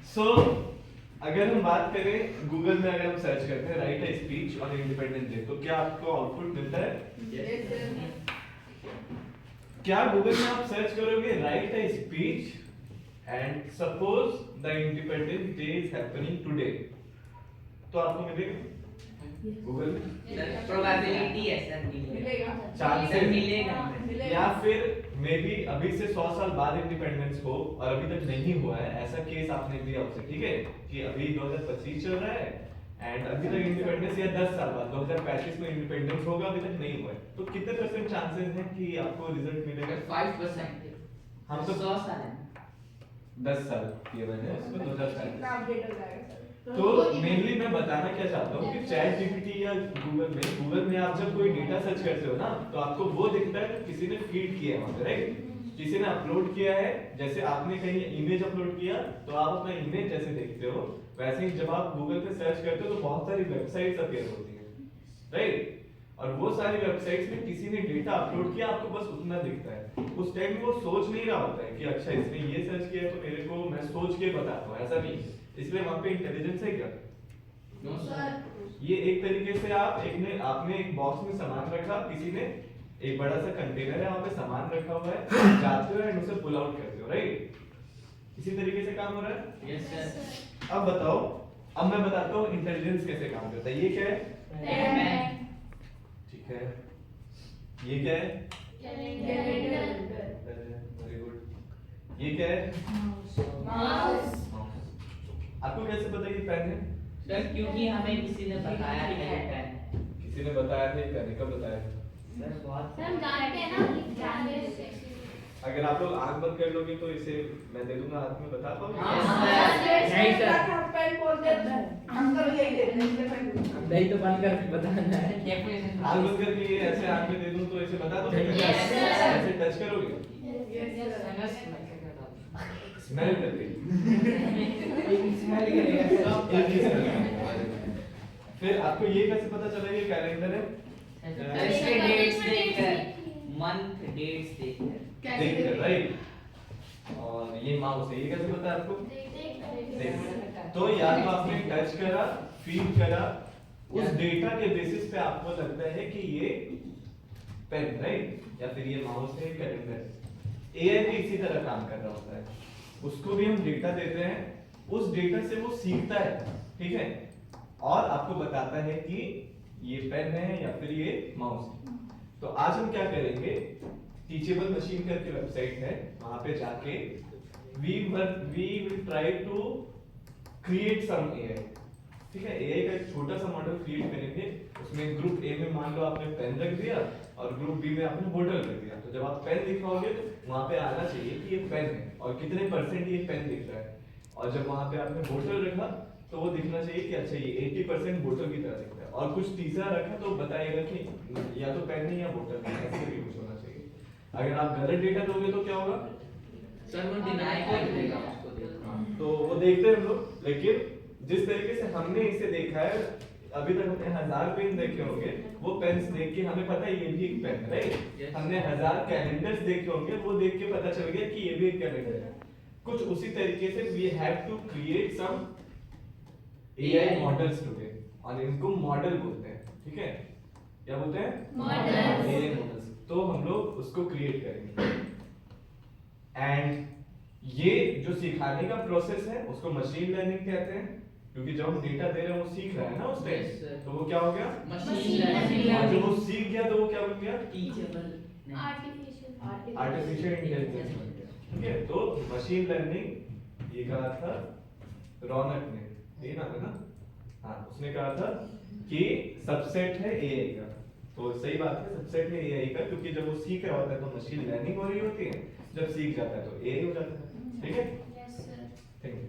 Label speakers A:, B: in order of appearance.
A: सो अगर हम बात करें गूगल में, अगर हम सर्च करते हैं right a speech on independence day, तो क्या आपको आउटपुट मिलता है? क्या गूगल में आप सर्च करोगे right a speech and suppose the independence day is happening today, तो आपको मिलेगा गूगल में?
B: प्रोबेबिलिटी है सर,
C: मिलेगा,
A: चांसेस
B: मिलेगा।
A: या फिर मे बी अभी से 100 साल बाद इंडिपेंडेंस हो और अभी तक नहीं हुआ है, ऐसा केस आपने दिया उसे, ठीक है, कि अभी 2025 चल रहा है एंड अभी तक इंडिपेंडेंस, या 10 साल बाद 2035 में इंडिपेंडेंस होगा, अभी तक नहीं हुआ है, तो कितने परसेंट चांसेस हैं कि आपको रिजल्ट मिलेगा?
B: 5%।
A: हम तो
B: 100 साल है।
A: 10 साल किए मैंने उसको, 2035।
C: कितना अपडेट हो जाएगा सर?
A: तो मेनली मैं बताना क्या चाहता हूँ कि चैट जीपीटी या गूगल में आप जब कोई डेटा सर्च करते हो ना, तो आपको वो दिखता है कि किसी ने फीड किया है वहां पे, राइट? किसी ने अपलोड किया है, जैसे आपने कहीं इमेज अपलोड किया तो आप अपना इमेज जैसे देखते हो, वैसे ही जब आप गूगल पे सर्च करते हो तो बहुत सारी वेबसाइट्स अपीयर होती हैं, राइट? और वो सारी वेबसाइट्स में किसी ने डेटा अपलोड किया, आपको बस उतना दिखता है। उस टाइम वो सोच नहीं रहा होता है कि अच्छा इसने ये सर्च किया तो मेरे को, मैं सोच के बताता हूँ, ऐसा नहीं। इसलिए वहां पे इंटेलिजेंस है क्या?
B: No sir.
A: ये एक तरीके से आपने एक बॉक्स में सामान रखा, किसी ने एक बड़ा सा कंटेनर है, वहां पे सामान रखा हुआ है, जाते हो एंड उसे पुल आउट करते हो, राइट? इसी तरीके से काम हो रहा है।
B: Yes sir.
A: अब बताओ, अब मैं बताता हूँ इंटेलिजेंस कैसे काम करता है। ये क्या है?
B: पेन।
A: ठीक है, ये क्या है?
C: Calendar,
A: very good. ये क्या है?
C: माउस,
A: आपको कैसे पता कि पेन है?
B: सर क्योंकि हमें किसी ने बताया है कि पेन है।
A: किसी ने बताया था, ये पेन है, कब बताया?
B: सर बहुत
D: हम जानते हैं ना, जानते हैं।
A: अगर आप लोग आंख बंद कर लोगे तो इसे मैं दे दूंगा, हाथ में बता पाओगे?
B: हाँ, सर।
C: नहीं सर, पेन बोलते हैं, हम तो यही देते हैं, इसलिए पेन।
E: नहीं तो बंद करके बताना है।
A: आंख बंद करके ये ऐसे आंख में दे दूं तो इसे बता दोगे?
B: Yes, sir.
A: ऐसे टच करोगे, स्मेल करके,
E: स्मेल करेगा।
A: एक ही smell करेगा। फिर आपको ये कैसे पता चला ये कैलेंडर है?
B: इसके डेट्स देखकर, मंथ डेट्स देखकर।
A: देखकर, राइट? और ये माउस है, ये कैसे पता है आपको? देख। तो या तो आपने टच करा, फील करा, उस डेटा के बेसिस पे आपको लगता है कि ये पेन, राइट? या फिर ये माउस है, कैलेंडर। एआई भी इसी तरह काम कर रहा होता है, उसको भी हम डेटा देते हैं, उस डेटा से वो सीखता है, ठीक है, और आपको बताता है कि ये पेन है या फिर ये माउस है। तो आज हम क्या करेंगे, टीचेबल मशीन करके वेबसाइट है, वहां पे जाके we will try to create some AI, ठीक है? AI का एक छोटा सा मॉडल क्रिएट करेंगे, उसमें ग्रुप ए में मान लो आपने पेन रख दिया और ग्रुप बी में आपने बोतल रख दिया, तो जब आप पेन दिखाओगे तो वहां पे आना चाहिए कि ये पेन है और कितने परसेंट ये पेन दिख रहा है, और जब वहां पे आपने बोतल रखा तो वो दिखना चाहिए कि अच्छा ये 80% बोतल की तरह दिख रहा है, और कुछ तीसरा रखा तो बताएगा कि या तो पेन है या बोतल है, ऐसे भी कुछ होना चाहिए। अगर आप गलत डेटा दोगे तो क्या होगा?
B: सर वो डिनाई कर देगा उसको देखो।
A: तो वो देखते हैं हम लोग, लेकिन जिस तरीके से हमने इसे देखा है, अभी तक हमने 1000 पेन देखे होंगे, वो पेन्स देख के हमें पता है ये भी एक पेन है, राइट?
B: Yes.
A: हमने 1000 कैलेंडर्स देखे होंगे, वो देख के पता चल गया कि ये भी एक कैलेंडर है। कुछ उसी तरीके से we have to create some AI models today, और इनको मॉडल बोलते हैं, ठीक है? क्या बोलते हैं?
D: Models.
A: AI models. तो हम लोग उसको क्रिएट करेंगे, एंड ये जो सिखाने का प्रोसेस है उसको मशीन लर्निंग कहते हैं, क्योंकि जब हम डेटा दे रहे हैं वो सीख रहा है ना उस
B: Yes, sir.
A: टाइम, तो वो क्या हो गया?
B: मशीन
A: और
B: लर्निंग।
A: जब वो सीख गया तो वो क्या बन गया?
B: टीचेबल।
A: आर्टिफिशियल इंटेलिजेंस बन गया, ठीक है? तो मशीन लर्निंग ये कहा था रौनक ने, ये नाम है ना? हाँ, उसने कहा था कि सबसेट है एआई का, तो सही बात है, सबसेट है एआई का, क्योंकि जब वो सीख रहा होता है तो मशीन लर्निंग हो रही होती है, जब सीख जाता है तो एआई हो जाता है, ठीक है?
D: Yes, sir.
A: Thank you.